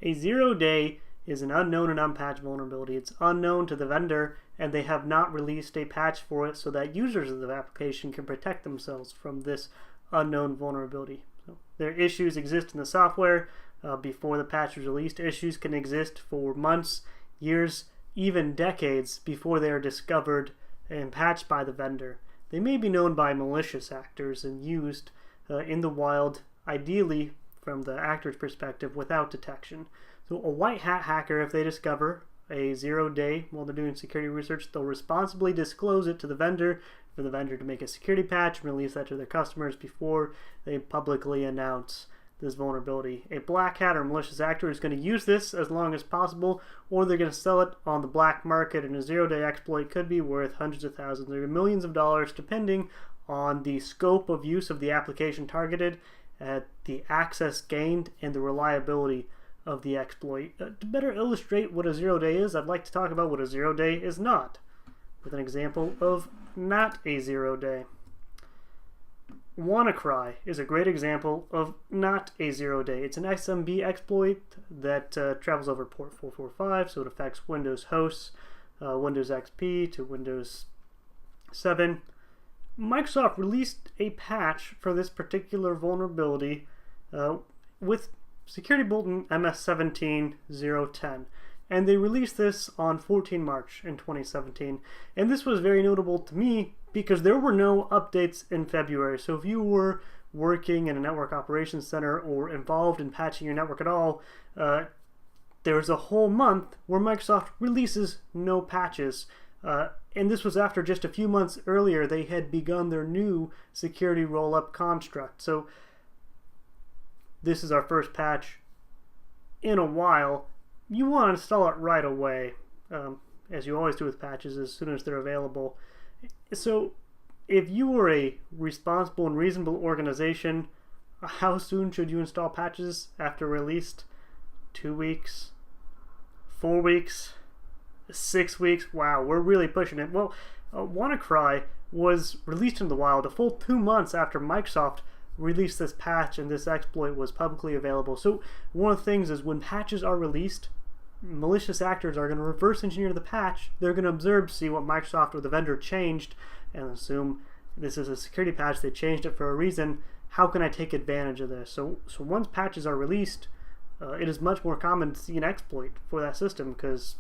A 0-day is an unknown and unpatched vulnerability. It's unknown to the vendor, and they have not released a patch for it so that users of the application can protect themselves from this unknown vulnerability. So their issues exist in the software before the patch is released. Issues can exist for months, years, even decades before they are discovered and patched by the vendor. They may be known by malicious actors and used in the wild, ideally from the actor's perspective, without detection. So a white hat hacker, if they discover a 0-day while they're doing security research, they'll responsibly disclose it to the vendor for the vendor to make a security patch and release that to their customers before they publicly announce this vulnerability. A black hat or malicious actor is going to use this as long as possible, or they're going to sell it on the black market, and a 0-day exploit could be worth hundreds of thousands or millions of dollars depending on the scope of use of the application targeted, the access gained, and the reliability of the exploit. To better illustrate what a 0-day is, I'd like to talk about what a 0-day is not, with an example of not a 0-day. WannaCry is a great example of not a 0-day. It's an SMB exploit that travels over port 445, so it affects Windows hosts, Windows XP to Windows 7. Microsoft released a patch for this particular vulnerability with Security Bulletin MS-17-010, and they released this on 14 March in 2017. And this was very notable to me because there were no updates in February. So if you were working in a network operations center or involved in patching your network at all, there's a whole month where Microsoft releases no patches. And this was after just a few months earlier they had begun their new security roll-up construct. So this is our first patch in a while. You want to install it right away, as you always do with patches, as soon as they're available. So if you were a responsible and reasonable organization, how soon should you install patches after released? 2 weeks? 4 weeks? 6 weeks? Wow, we're really pushing it. Well, WannaCry was released in the wild a full 2 months after Microsoft released this patch and this exploit was publicly available. So one of the things is when patches are released, malicious actors are going to reverse engineer the patch. They're going to observe, see what Microsoft or the vendor changed, and assume this is a security patch. They changed it for a reason. How can I take advantage of this? So once patches are released, it is much more common to see an exploit for that system because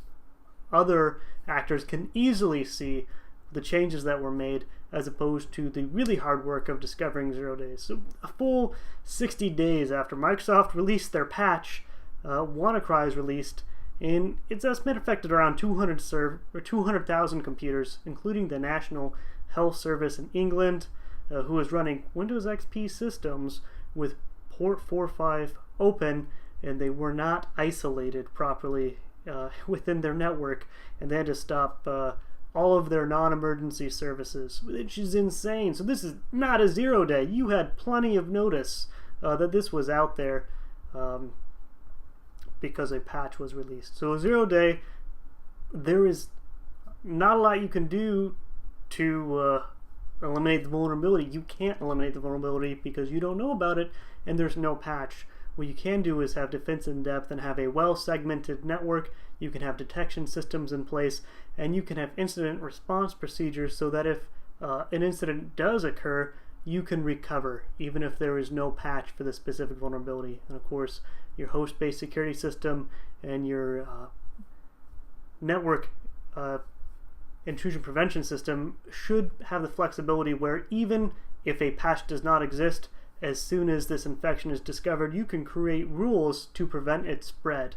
other actors can easily see the changes that were made as opposed to the really hard work of discovering 0 days. So a full 60 days after Microsoft released their patch, WannaCry is released, and it's estimated affected around 200,000 computers, including the National Health Service in England, who is running Windows XP systems with port 45 open, and they were not isolated properly within their network, and they had to stop all of their non-emergency services, which is insane. So this is not a 0 day. You had plenty of notice that this was out there because a patch was released. So a 0 day, there is not a lot you can do to eliminate the vulnerability. You can't eliminate the vulnerability because you don't know about it and there's no patch. What you can do is have defense in depth and have a well-segmented network. You can have detection systems in place, and you can have incident response procedures so that if an incident does occur, you can recover, even if there is no patch for the specific vulnerability. And of course, your host-based security system and your network intrusion prevention system should have the flexibility where even if a patch does not exist, as soon as this infection is discovered, you can create rules to prevent its spread.